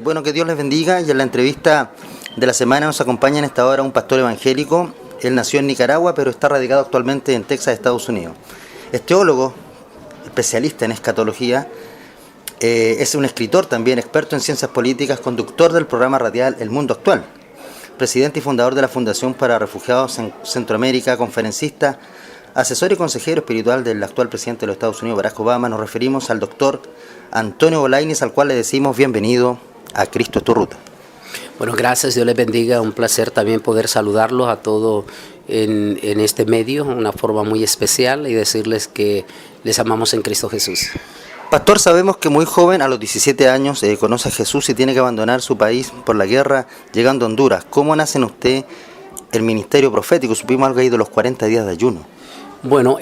Bueno, que Dios les bendiga, y en la entrevista de la semana nos acompaña en esta hora un pastor evangélico. Él nació en Nicaragua, pero está radicado actualmente en Texas, Estados Unidos. Es teólogo, especialista en escatología, es un escritor también, experto en ciencias políticas, conductor del programa radial El Mundo Actual, presidente y fundador de la Fundación para Refugiados en Centroamérica, conferencista, asesor y consejero espiritual del actual presidente de los Estados Unidos, Barack Obama. Nos referimos al doctor Antonio Bolainis, al cual le decimos bienvenido a Cristo es tu ruta. Bueno, gracias, Dios les bendiga, un placer también poder saludarlos a todos en este medio, una forma muy especial, y decirles que les amamos en Cristo Jesús. Pastor, sabemos que muy joven, a los 17 años, conoce a Jesús y tiene que abandonar su país por la guerra, llegando a Honduras. ¿Cómo nace en usted el ministerio profético? Supimos algo ahí de los 40 días de ayuno. Bueno,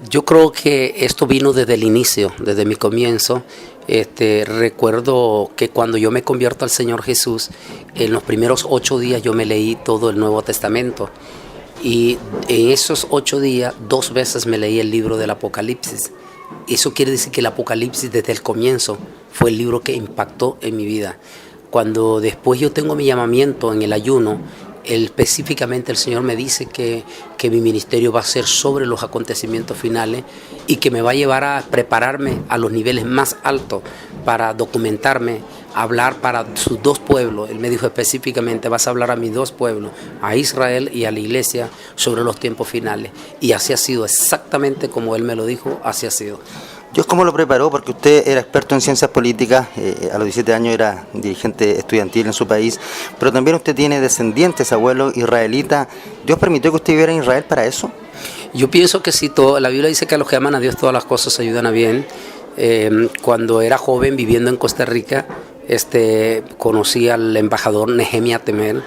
yo creo que esto vino desde el inicio, desde mi comienzo. Recuerdo que cuando yo me convierto al Señor Jesús, en los primeros 8 días yo me leí todo el Nuevo Testamento. Y en esos 8 días, 2 veces me leí el libro del Apocalipsis. Eso quiere decir que el Apocalipsis desde el comienzo fue el libro que impactó en mi vida. Cuando después yo tengo mi llamamiento en el ayuno, específicamente el Señor me dice que mi ministerio va a ser sobre los acontecimientos finales y que me va a llevar a prepararme a los niveles más altos para documentarme, hablar para sus 2 pueblos. Él me dijo específicamente: vas a hablar a mis 2 pueblos, a Israel y a la iglesia, sobre los tiempos finales. Y así ha sido, exactamente como Él me lo dijo, así ha sido. ¿Dios cómo lo preparó? Porque usted era experto en ciencias políticas, a los 17 años era dirigente estudiantil en su país, pero también usted tiene descendientes, abuelos israelitas. ¿Dios permitió que usted viviera en Israel para eso? Yo pienso que sí, la Biblia dice que a los que aman a Dios todas las cosas ayudan a bien. Cuando era joven viviendo en Costa Rica, conocí al embajador Nehemia Temel,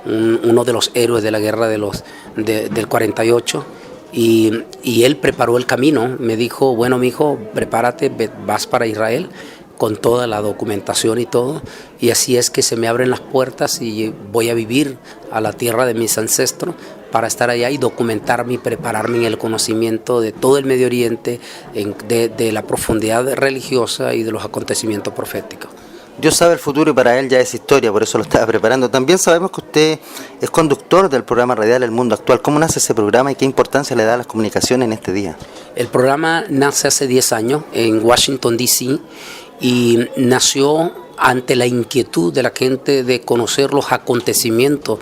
uno de los héroes de la guerra del 48. Y él preparó el camino, me dijo: bueno, mijo, prepárate, vas para Israel con toda la documentación y todo, y así es que se me abren las puertas y voy a vivir a la tierra de mis ancestros para estar allá y documentarme y prepararme en el conocimiento de todo el Medio Oriente, de la profundidad religiosa y de los acontecimientos proféticos. Dios sabe el futuro y para Él ya es historia, por eso lo estaba preparando. También sabemos que usted es conductor del programa radial El Mundo Actual. ¿Cómo nace ese programa y qué importancia le da a las comunicaciones en este día? El programa nace hace 10 años en Washington, D.C. y nació ante la inquietud de la gente de conocer los acontecimientos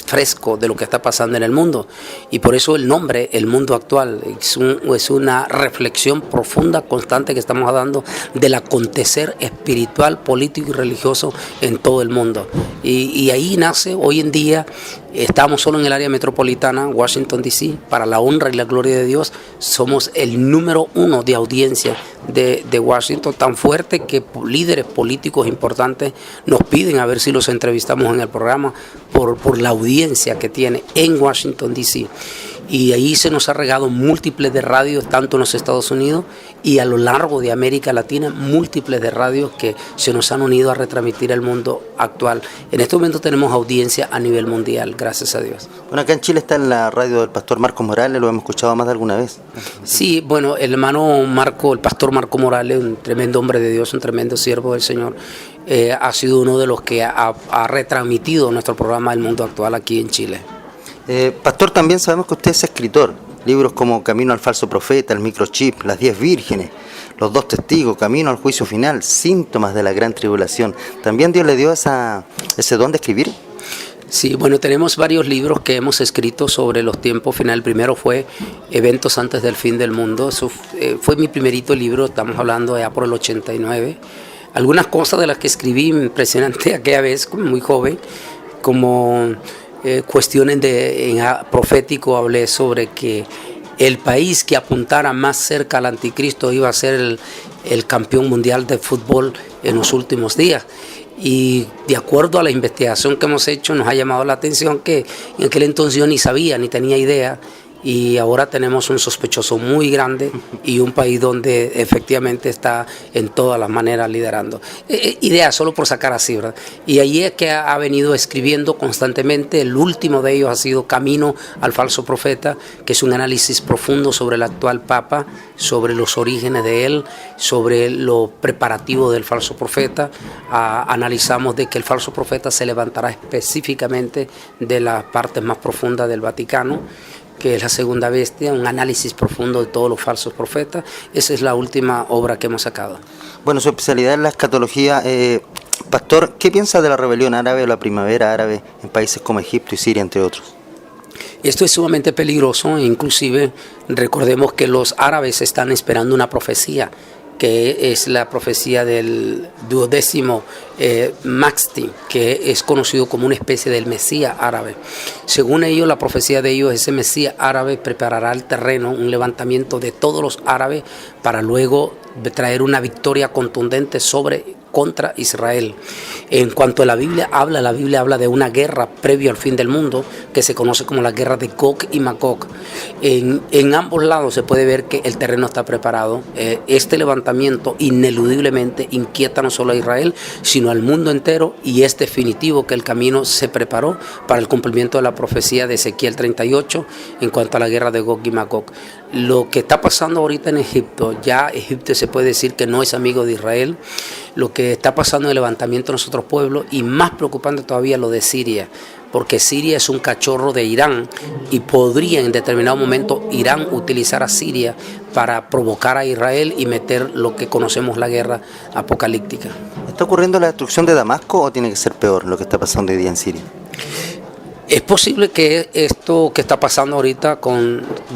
frescos de lo que está pasando en el mundo. Y por eso el nombre, El Mundo Actual, es una reflexión profunda, constante que estamos dando del acontecer espiritual, político y religioso en todo el mundo. Y ahí nace, hoy en día, estamos solo en el área metropolitana, Washington, D.C., para la honra y la gloria de Dios. Somos el número 1 de audiencia de Washington, tan fuerte que líderes políticos importantes nos piden a ver si los entrevistamos en el programa por la audiencia que tiene en Washington, D.C. Y ahí se nos ha regado múltiples de radios, tanto en los Estados Unidos y a lo largo de América Latina, múltiples de radios que se nos han unido a retransmitir El Mundo Actual. En este momento tenemos audiencia a nivel mundial, gracias a Dios. Bueno, acá en Chile está en la radio del pastor Marcos Morales, lo hemos escuchado más de alguna vez. Sí, bueno, el hermano Marco, el pastor Marco Morales, un tremendo hombre de Dios, un tremendo siervo del Señor, ha sido uno de los que ha retransmitido nuestro programa El Mundo Actual aquí en Chile. Pastor, también sabemos que usted es escritor. Libros como Camino al falso profeta, El microchip, Las 10 vírgenes, Los 2 testigos, Camino al juicio final, Síntomas de la gran tribulación. ¿También Dios le dio ese don de escribir? Sí, bueno, tenemos varios libros que hemos escrito sobre los tiempos finales. El primero fue Eventos antes del fin del mundo. Eso fue mi primerito libro, estamos hablando ya por el 89. Algunas cosas de las que escribí impresionante aquella vez, muy joven, como cuestiones profético, hablé sobre que el país que apuntara más cerca al anticristo iba a ser el campeón mundial de fútbol en los últimos días. Y de acuerdo a la investigación que hemos hecho, nos ha llamado la atención que en aquel entonces yo ni sabía, ni tenía idea y ahora tenemos un sospechoso muy grande y un país donde efectivamente está en todas las maneras liderando. Idea solo por sacar así, ¿verdad? Y ahí es que ha venido escribiendo constantemente. El último de ellos ha sido Camino al falso profeta, que es un análisis profundo sobre el actual Papa, sobre los orígenes de él, sobre lo preparativo del falso profeta. Analizamos de que el falso profeta se levantará específicamente de las partes más profundas del Vaticano, que es la segunda bestia, un análisis profundo de todos los falsos profetas. Esa es la última obra que hemos sacado. Bueno, su especialidad es la escatología. Pastor, ¿qué piensa de la rebelión árabe o la primavera árabe en países como Egipto y Siria, entre otros? Esto es sumamente peligroso, inclusive recordemos que los árabes están esperando una profecía, que es la profecía del 12º Mahdi, que es conocido como una especie del Mesías árabe. Según ellos, la profecía de ellos, ese Mesías árabe preparará el terreno, un levantamiento de todos los árabes para luego traer una victoria contundente contra Israel. En cuanto a la Biblia habla de una guerra previo al fin del mundo que se conoce como la guerra de Gog y Magog. En ambos lados se puede ver que el terreno está preparado. Este levantamiento ineludiblemente inquieta no solo a Israel, sino al mundo entero, y es definitivo que el camino se preparó para el cumplimiento de la profecía de Ezequiel 38 en cuanto a la guerra de Gog y Magog. Lo que está pasando ahorita en Egipto, ya Egipto se puede decir que no es amigo de Israel. Lo que está pasando en el levantamiento de nuestros pueblos, y más preocupante todavía lo de Siria, porque Siria es un cachorro de Irán y podría en determinado momento Irán utilizar a Siria para provocar a Israel y meter lo que conocemos la guerra apocalíptica. ¿Está ocurriendo la destrucción de Damasco o tiene que ser peor lo que está pasando hoy día en Siria? Es posible que esto que está pasando ahorita,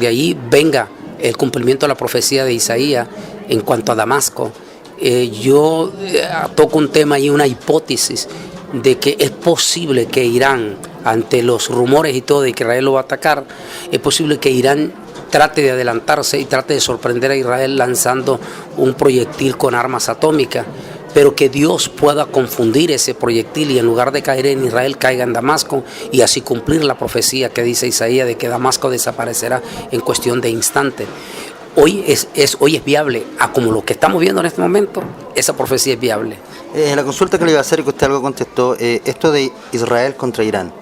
de ahí venga el cumplimiento de la profecía de Isaías en cuanto a Damasco. Yo toco un tema y una hipótesis de que es posible que Irán, ante los rumores y todo de que Israel lo va a atacar, es posible que Irán trate de adelantarse y trate de sorprender a Israel lanzando un proyectil con armas atómicas, pero que Dios pueda confundir ese proyectil y en lugar de caer en Israel caiga en Damasco, y así cumplir la profecía que dice Isaías de que Damasco desaparecerá en cuestión de instante. Hoy es viable, como lo que estamos viendo en este momento, esa profecía es viable. La consulta que le iba a hacer, que usted algo contestó, esto de Israel contra Irán,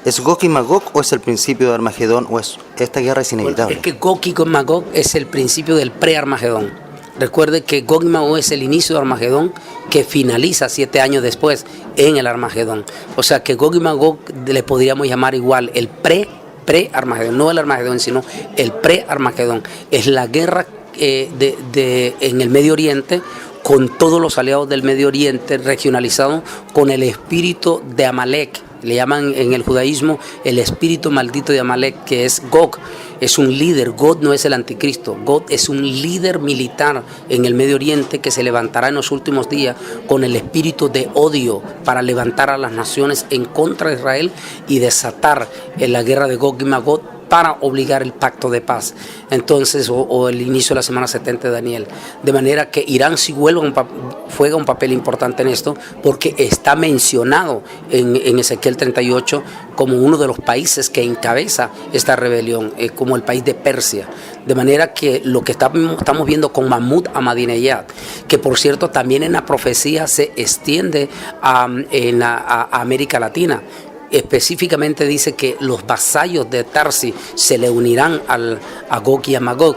¿es Gog y Magog o es el principio de Armagedón, o esta guerra es inevitable? Es que Gog y Magog es el principio del pre-Armagedón. Recuerde que Gog y Magog es el inicio de Armagedón, que finaliza 7 años después en el Armagedón. O sea que Gog y Magog le podríamos llamar igual el pre-Armagedón, no el Armagedón, sino el pre-Armagedón. Es la guerra en el Medio Oriente, con todos los aliados del Medio Oriente regionalizados, con el espíritu de Amalek. Le llaman en el judaísmo el espíritu maldito de Amalek, que es Gog. Es un líder. Gog no es el anticristo. Gog es un líder militar en el Medio Oriente que se levantará en los últimos días con el espíritu de odio para levantar a las naciones en contra de Israel y desatar la guerra de Gog y Magog para obligar el pacto de paz, entonces, o el inicio de la semana 70 de Daniel. De manera que Irán sí juega un papel importante en esto, porque está mencionado en Ezequiel 38 como uno de los países que encabeza esta rebelión, como el país de Persia. De manera que lo que estamos viendo con Mahmoud Ahmadinejad, que por cierto también en la profecía se extiende a América Latina. Específicamente dice que los vasallos de Tarsi se le unirán a Gog y a Magog.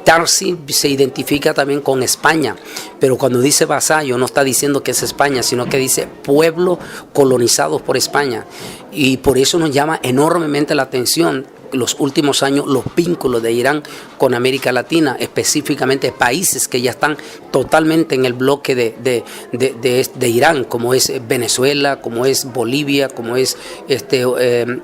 Tarsi se identifica también con España, pero cuando dice vasallo no está diciendo que es España, sino que dice pueblo colonizados por España, y por eso nos llama enormemente la atención los últimos años los vínculos de Irán con América Latina, específicamente países que ya están totalmente en el bloque de Irán, como es Venezuela, como es Bolivia, como es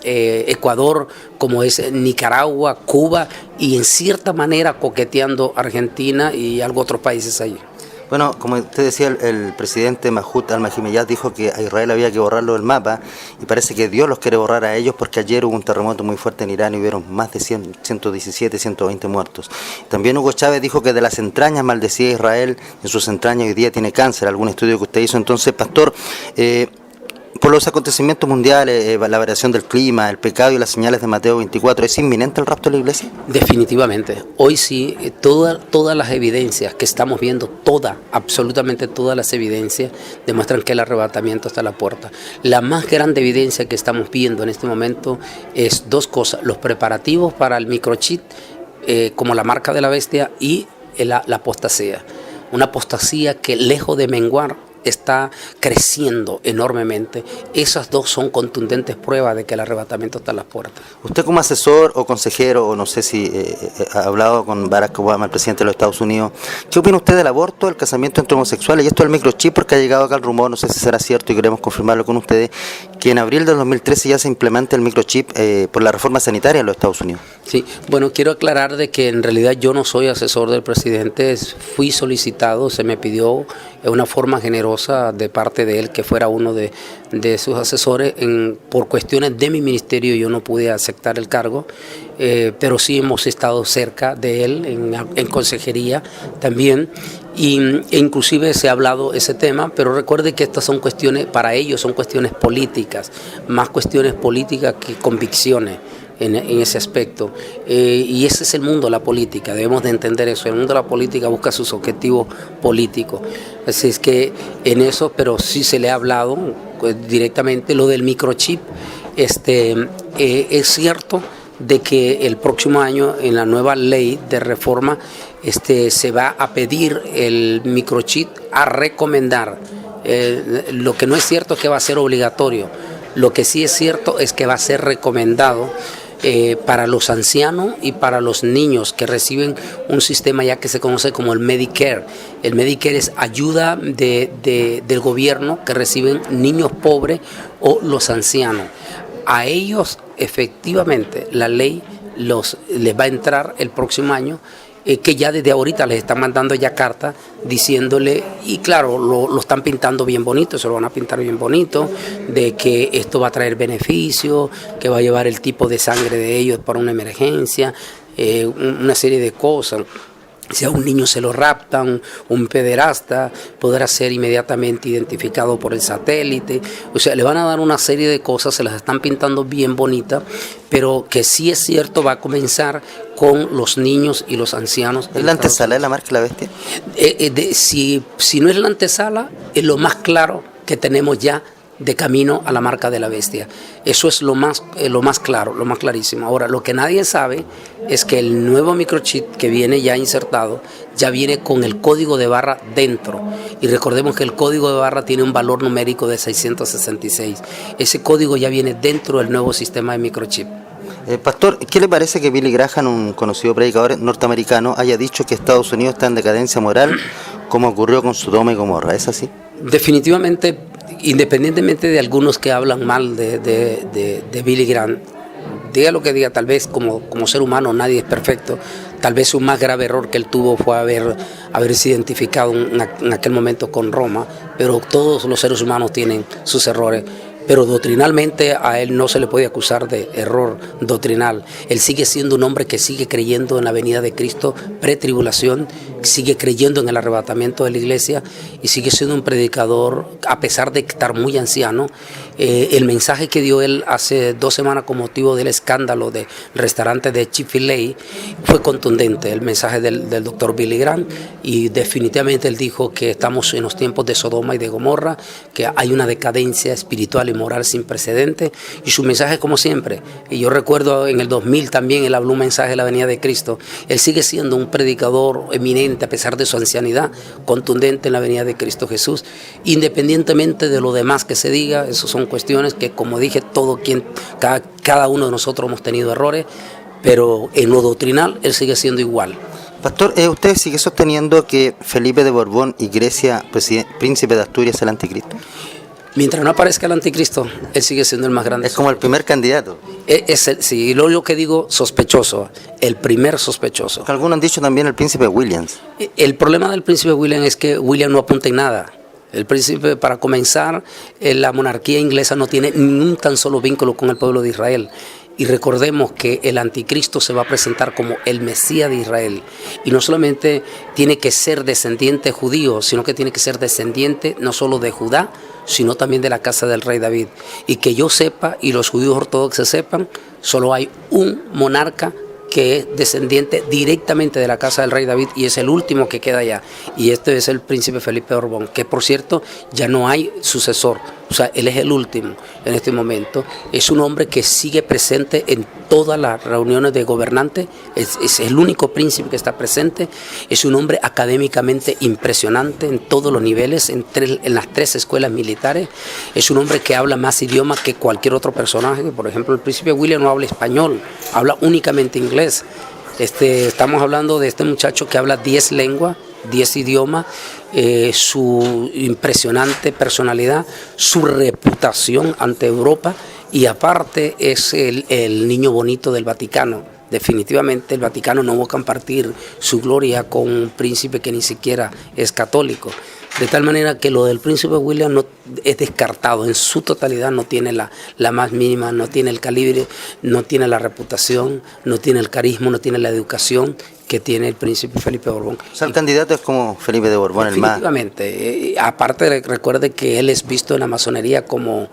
Ecuador, como es Nicaragua, Cuba, y en cierta manera coqueteando Argentina y algo otros países ahí. Bueno, como usted decía, el presidente Mahmoud Ahmadinejad dijo que a Israel había que borrarlo del mapa, y parece que Dios los quiere borrar a ellos, porque ayer hubo un terremoto muy fuerte en Irán y hubieron más de 117, 120 muertos. También Hugo Chávez dijo que de las entrañas maldecía a Israel, en sus entrañas hoy día tiene cáncer, algún estudio que usted hizo. Entonces, pastor, por por los acontecimientos mundiales, la variación del clima, el pecado y las señales de Mateo 24, ¿es inminente el rapto de la iglesia? Definitivamente. Hoy sí, todas las evidencias que estamos viendo, absolutamente todas las evidencias demuestran que el arrebatamiento está a la puerta. La más grande evidencia que estamos viendo en este momento es dos cosas: los preparativos para el microchip, como la marca de la bestia, y la apostasía. Una apostasía que, lejos de menguar, está creciendo enormemente. Esas dos son contundentes pruebas de que el arrebatamiento está a las puertas. Usted, como asesor o consejero, o no sé si ha hablado con Barack Obama, el presidente de los Estados Unidos, ¿qué opina usted del aborto, el casamiento entre homosexuales y esto del microchip? Porque ha llegado acá el rumor, no sé si será cierto y queremos confirmarlo con ustedes, que en abril del 2013 ya se implementa el microchip por la reforma sanitaria en los Estados Unidos. Sí, bueno, quiero aclarar de que en realidad yo no soy asesor del presidente. Fui solicitado, se me pidió de una forma generosa de parte de él que fuera uno de sus asesores. Por cuestiones de mi ministerio yo no pude aceptar el cargo, pero sí hemos estado cerca de él en consejería también, e inclusive se ha hablado ese tema, pero recuerde que estas son cuestiones, para ellos son cuestiones políticas, más cuestiones políticas que convicciones. En ese aspecto, y ese es el mundo de la política, debemos de entender eso. El mundo de la política busca sus objetivos políticos, así es que en eso, pero sí se le ha hablado directamente. Lo del microchip, es cierto de que el próximo año en la nueva ley de reforma se va a pedir el microchip a recomendar. Lo que no es cierto es que va a ser obligatorio, lo que sí es cierto es que va a ser recomendado para los ancianos y para los niños que reciben un sistema ya que se conoce como el Medicare. El Medicare es ayuda del gobierno que reciben niños pobres o los ancianos. A ellos efectivamente la ley les va a entrar el próximo año, que ya desde ahorita les están mandando ya cartas diciéndole, y claro, lo están pintando bien bonito, se lo van a pintar bien bonito, de que esto va a traer beneficios, que va a llevar el tipo de sangre de ellos para una emergencia, una serie de cosas. Si a un niño se lo raptan, un pederasta podrá ser inmediatamente identificado por el satélite. O sea, le van a dar una serie de cosas, se las están pintando bien bonitas, pero que sí es cierto, va a comenzar con los niños y los ancianos. ¿Es la antesala de la marca de la bestia? Si no es la antesala, es lo más claro que tenemos ya de camino a la marca de la bestia. Eso es lo más claro, lo más clarísimo. Ahora, lo que nadie sabe es que el nuevo microchip que viene ya insertado, ya viene con el código de barra dentro. Y recordemos que el código de barra tiene un valor numérico de 666. Ese código ya viene dentro del nuevo sistema de microchip. Pastor, ¿qué le parece que Billy Graham, un conocido predicador norteamericano, haya dicho que Estados Unidos está en decadencia moral, como ocurrió con Sodoma y Gomorra? ¿Es así? Definitivamente, independientemente de algunos que hablan mal de Billy Graham, diga lo que diga, tal vez como ser humano nadie es perfecto. Tal vez un más grave error que él tuvo fue haberse identificado en aquel momento con Roma, pero todos los seres humanos tienen sus errores. Pero doctrinalmente a él no se le puede acusar de error doctrinal. Él sigue siendo un hombre que sigue creyendo en la venida de Cristo pre-tribulación, sigue creyendo en el arrebatamiento de la iglesia y sigue siendo un predicador, a pesar de estar muy anciano. El mensaje que dio él hace 2 semanas con motivo del escándalo del restaurante de Chick-fil-A fue contundente, el mensaje del doctor Billy Graham, y definitivamente él dijo que estamos en los tiempos de Sodoma y de Gomorra, que hay una decadencia espiritual y moral sin precedentes, y su mensaje como siempre. Y yo recuerdo en el 2000 también él habló un mensaje de la venida de Cristo. Él sigue siendo un predicador eminente a pesar de su ancianidad, contundente en la venida de Cristo Jesús, independientemente de lo demás que se diga. Esos son cuestiones que, como dije, cada uno de nosotros hemos tenido errores, pero en lo doctrinal él sigue siendo igual. Pastor, ¿usted sigue sosteniendo que Felipe de Borbón y Grecia, príncipe de Asturias, es el anticristo? Mientras no aparezca el anticristo, él sigue siendo el más grande. Es como el primer candidato. Sí, lo que digo, sospechoso, el primer sospechoso. Algunos han dicho también el príncipe Williams. El problema del príncipe William es que William no apunta en nada. El príncipe, para comenzar, la monarquía inglesa no tiene ni un tan solo vínculo con el pueblo de Israel. Y recordemos que el anticristo se va a presentar como el Mesías de Israel. Y no solamente tiene que ser descendiente judío, sino que tiene que ser descendiente no solo de Judá, sino también de la casa del rey David. Y que yo sepa, y los judíos ortodoxos sepan, solo hay un monarca que es descendiente directamente de la casa del rey David y es el último que queda allá. Y este es el príncipe Felipe de Borbón, que por cierto ya no hay sucesor. O sea, él es el último en este momento. Es un hombre que sigue presente en todas las reuniones de gobernantes. Es el único príncipe que está presente. Es un hombre académicamente impresionante en todos los niveles, en las 3 escuelas militares. Es un hombre que habla más idiomas que cualquier otro personaje. Por ejemplo, el príncipe William no habla español, habla únicamente inglés. Estamos hablando de este muchacho que habla 10 lenguas, 10 idiomas, su impresionante personalidad, su reputación ante Europa y aparte es el niño bonito del Vaticano. Definitivamente el Vaticano no va a compartir su gloria con un príncipe que ni siquiera es católico. De tal manera que lo del príncipe William no es descartado, en su totalidad no tiene la más mínima, no tiene el calibre, no tiene la reputación, no tiene el carisma, no tiene la educación que tiene el príncipe Felipe de Borbón. O sea, el candidato es como Felipe de Borbón, el más. Definitivamente. Aparte, recuerde que él es visto en la masonería como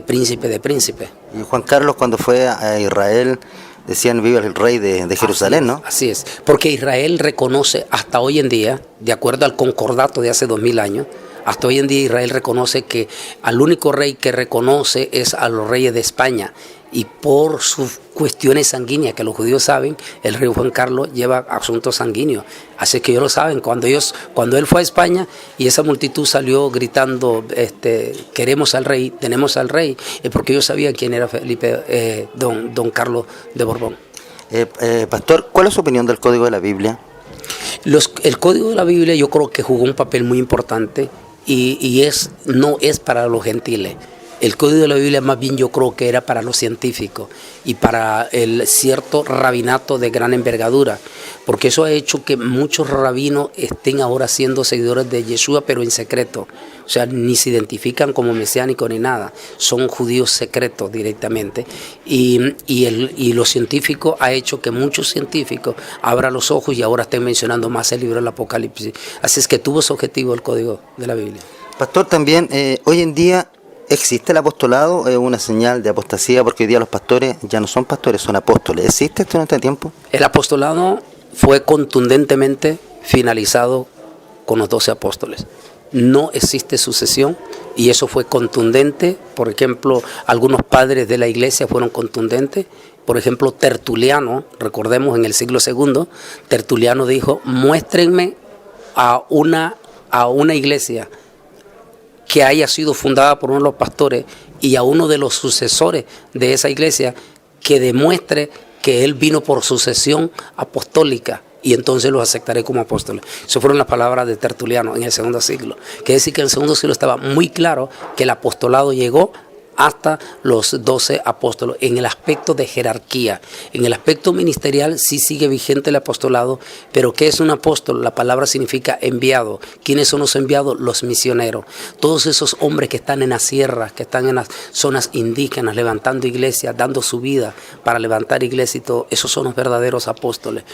príncipe de príncipe. Y Juan Carlos, cuando fue a Israel, decían viva el rey de Jerusalén, ¿no? Así es, porque Israel reconoce hasta hoy en día, de acuerdo al concordato de hace 2000 años, hasta hoy en día Israel reconoce que al único rey que reconoce es a los reyes de España. Y por sus cuestiones sanguíneas, que los judíos saben, el rey Juan Carlos lleva asuntos sanguíneos. Así que ellos lo saben. Cuando él fue a España y esa multitud salió gritando, queremos al rey, tenemos al rey, es porque ellos sabían quién era Felipe, don Carlos de Borbón. Pastor, ¿cuál es su opinión del Código de la Biblia? El Código de la Biblia yo creo que jugó un papel muy importante y no es para los gentiles. El Código de la Biblia más bien yo creo que era para los científicos y para el cierto rabinato de gran envergadura, porque eso ha hecho que muchos rabinos estén ahora siendo seguidores de Yeshua, pero en secreto. O sea, ni se identifican como mesiánicos ni nada, son judíos secretos directamente. Y los científicos ha hecho que muchos científicos abran los ojos y ahora estén mencionando más el libro del Apocalipsis. Así es que tuvo su objetivo el Código de la Biblia. Pastor, también hoy en día ¿existe el apostolado? ¿Es una señal de apostasía? Porque hoy día los pastores ya no son pastores, son apóstoles. ¿Existe esto en este tiempo? El apostolado fue contundentemente finalizado con los 12 apóstoles. No existe sucesión y eso fue contundente. Por ejemplo, algunos padres de la iglesia fueron contundentes. Por ejemplo, Tertuliano, recordemos en el siglo II, Tertuliano dijo, muéstrenme a una iglesia que haya sido fundada por uno de los pastores y a uno de los sucesores de esa iglesia que demuestre que él vino por sucesión apostólica y entonces los aceptaré como apóstoles. Esas fueron las palabras de Tertuliano en el segundo siglo. Quiere decir que en el segundo siglo estaba muy claro que el apostolado llegó hasta los 12 apóstoles, en el aspecto de jerarquía. En el aspecto ministerial sí sigue vigente el apostolado, pero ¿qué es un apóstol? La palabra significa enviado. ¿Quiénes son los enviados? Los misioneros. Todos esos hombres que están en las sierras, que están en las zonas indígenas, levantando iglesias, dando su vida para levantar iglesias y todo, esos son los verdaderos apóstoles.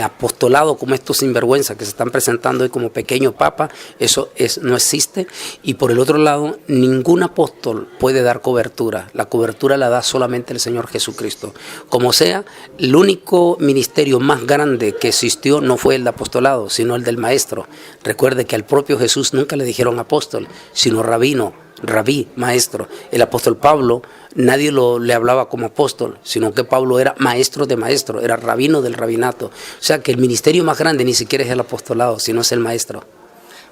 Apostolado como estos sinvergüenzas que se están presentando hoy como pequeño papa, eso no existe. Y por el otro lado, ningún apóstol puede dar cobertura. La cobertura la da solamente el Señor Jesucristo. Como sea, el único ministerio más grande que existió no fue el de apostolado, sino el del maestro. Recuerde que al propio Jesús nunca le dijeron apóstol, sino rabino, rabí, maestro. El apóstol Pablo, nadie le hablaba como apóstol, sino que Pablo era maestro de maestro, era rabino del rabinato. O sea que el ministerio más grande ni siquiera es el apostolado, sino es el maestro.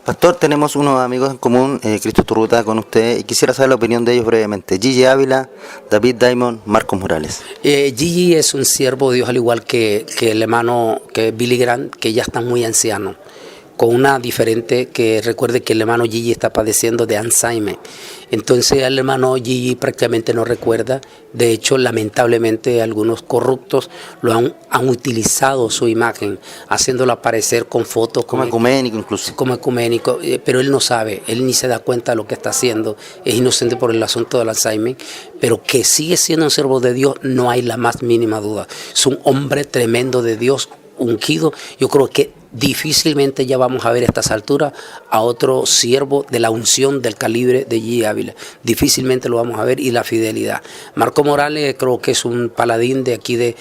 Pastor, tenemos unos amigos en común, Cristo Turruta, con usted, y quisiera saber la opinión de ellos brevemente. Gigi Ávila, David Diamond, Marcos Morales. Gigi es un siervo de Dios, al igual que el hermano que Billy Graham, que ya está muy anciano. con una diferente, que recuerde que el hermano Gigi está padeciendo de Alzheimer. Entonces el hermano Gigi prácticamente no recuerda. De hecho, lamentablemente algunos corruptos han utilizado su imagen, haciéndola aparecer con fotos. Como ecuménico incluso. Como ecuménico, pero él no sabe, él ni se da cuenta de lo que está haciendo. Es inocente por el asunto del Alzheimer, pero que sigue siendo un siervo de Dios, no hay la más mínima duda. Es un hombre tremendo de Dios, ungido. Yo creo que difícilmente ya vamos a ver a estas alturas a otro siervo de la unción del calibre de Gigi Ávila. Difícilmente lo vamos a ver, y la fidelidad. Marco Morales creo que es un paladín de aquí de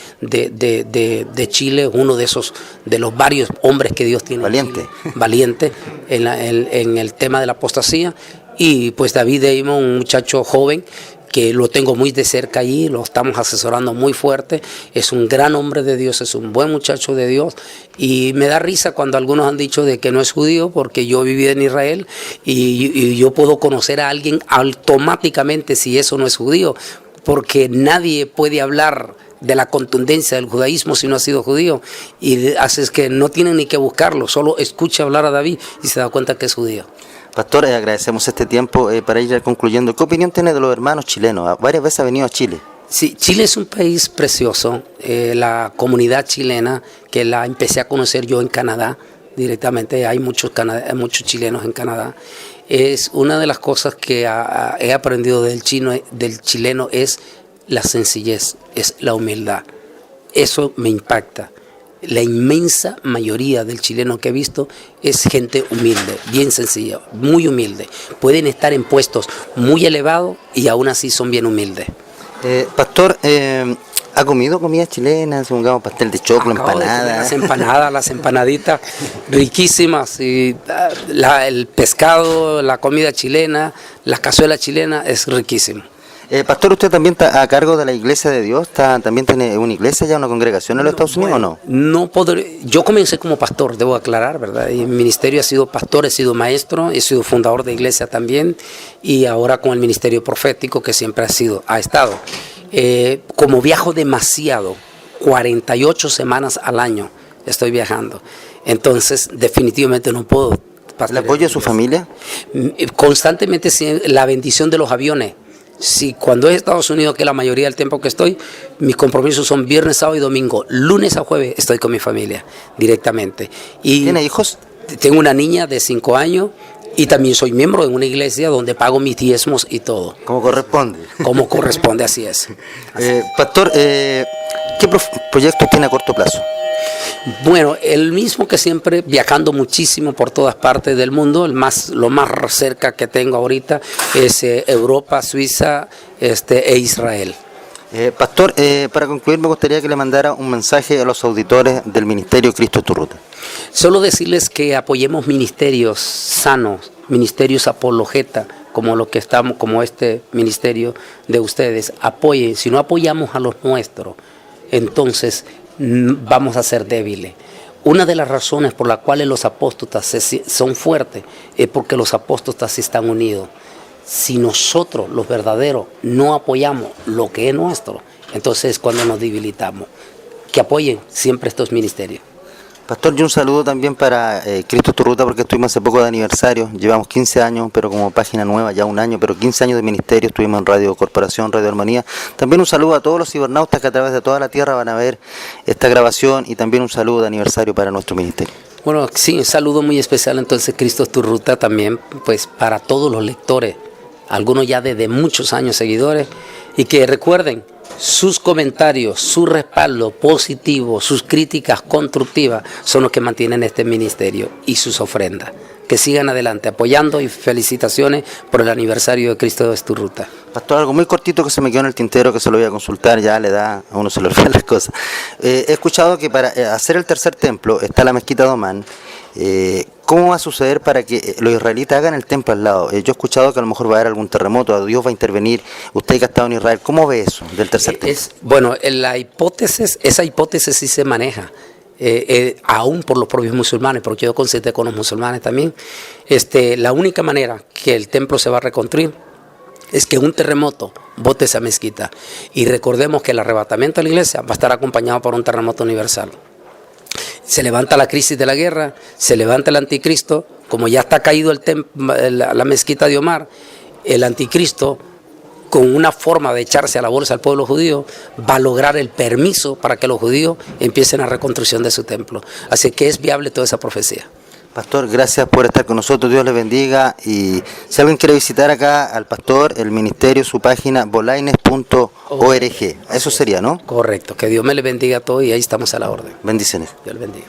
Chile, uno de los varios hombres que Dios tiene. Valiente. Valiente en el tema de la apostasía. Y pues David Damon, un muchacho joven, que lo tengo muy de cerca allí, lo estamos asesorando muy fuerte, es un gran hombre de Dios, es un buen muchacho de Dios, y me da risa cuando algunos han dicho de que no es judío, porque yo viví en Israel y yo puedo conocer a alguien automáticamente si eso no es judío, porque nadie puede hablar de la contundencia del judaísmo si no ha sido judío, y así es que no tienen ni que buscarlo, solo escucha hablar a David y se da cuenta que es judío. Pastor, agradecemos este tiempo para ir concluyendo. ¿Qué opinión tiene de los hermanos chilenos? Varias veces ha venido a Chile. Sí, Chile es un país precioso. La comunidad chilena, que la empecé a conocer yo en Canadá directamente, hay muchos chilenos en Canadá. Es una de las cosas que he aprendido del chileno es la sencillez, es la humildad. Eso me impacta. La inmensa mayoría del chileno que he visto es gente humilde, bien sencilla, muy humilde. Pueden estar en puestos muy elevados y aún así son bien humildes. Pastor, ¿ha comido comida chilena? Supongamos pastel de choclo, empanadas. Las empanaditas riquísimas, y el pescado, la comida chilena, la cazuela chilena es riquísimo. Pastor, ¿usted también está a cargo de la Iglesia de Dios? ¿También tiene una iglesia ya, una congregación en los Estados Unidos o no? No podré. Yo comencé como pastor, debo aclarar, ¿verdad? Y mi ministerio ha sido pastor, he sido maestro, he sido fundador de iglesia también, y ahora con el ministerio profético que siempre ha estado. Como viajo demasiado, 48 semanas al año estoy viajando, entonces definitivamente no puedo. ¿Le apoyo a su familia? Constantemente, la bendición de los aviones. Sí, cuando es Estados Unidos, que la mayoría del tiempo que estoy, mis compromisos son viernes, sábado y domingo. Lunes a jueves estoy con mi familia directamente. ¿Tiene hijos? Tengo una niña de 5 años y también soy miembro de una iglesia donde pago mis diezmos y todo. Como corresponde. Como corresponde, así es. Pastor, ¿qué proyectos tiene a corto plazo? Bueno, el mismo que siempre, viajando muchísimo por todas partes del mundo. Lo más cerca que tengo ahorita es Europa, Suiza e Israel. Pastor, para concluir me gustaría que le mandara un mensaje a los auditores del Ministerio Cristo es tu Ruta. Solo decirles que apoyemos ministerios sanos, ministerios apologeta, como este ministerio de ustedes. Apoyen. Si no apoyamos a los nuestros, entonces vamos a ser débiles. Una de las razones por las cuales los apóstatas son fuertes es porque los apóstatas están unidos. Si nosotros, los verdaderos, no apoyamos lo que es nuestro, entonces es cuando nos debilitamos. Que apoyen siempre estos ministerios. Pastor, yo un saludo también para Cristo es tu Ruta, porque estuvimos hace poco de aniversario, llevamos 15 años, pero como página nueva ya un año, pero 15 años de ministerio, estuvimos en Radio Corporación, Radio Armonía. También un saludo a todos los cibernautas que a través de toda la tierra van a ver esta grabación, y también un saludo de aniversario para nuestro ministerio. Bueno, sí, un saludo muy especial entonces, Cristo es tu Ruta, también pues para todos los lectores, algunos ya desde muchos años seguidores, y que recuerden, sus comentarios, su respaldo positivo, sus críticas constructivas son los que mantienen este ministerio, y sus ofrendas. Que sigan adelante apoyando, y felicitaciones por el aniversario de Cristo es tu Ruta. Pastor, algo muy cortito que se me quedó en el tintero, que se lo voy a consultar, ya le da, a uno se le olvidan las cosas. He escuchado que para hacer el tercer templo está la mezquita de Omán. ¿Cómo va a suceder para que los israelitas hagan el templo al lado? Yo he escuchado que a lo mejor va a haber algún terremoto, Dios va a intervenir. Usted que ha estado en Israel, ¿cómo ve eso del tercer templo? Bueno, esa hipótesis sí se maneja, aún por los propios musulmanes, porque yo consulté con los musulmanes también. La única manera que el templo se va a reconstruir es que un terremoto bote esa mezquita. Y recordemos que el arrebatamiento de la iglesia va a estar acompañado por un terremoto universal. se levanta la crisis de la guerra, se levanta el anticristo, como ya está caído la mezquita de Omar, el anticristo, con una forma de echarse a la bolsa al pueblo judío, va a lograr el permiso para que los judíos empiecen la reconstrucción de su templo. Así que es viable toda esa profecía. Pastor, gracias por estar con nosotros, Dios les bendiga. Y si alguien quiere visitar acá al pastor, el ministerio, su página, bolaines.org. Eso sería, ¿no? Correcto, que Dios me le bendiga a todos y ahí estamos a la orden. Bendiciones. Dios le bendiga.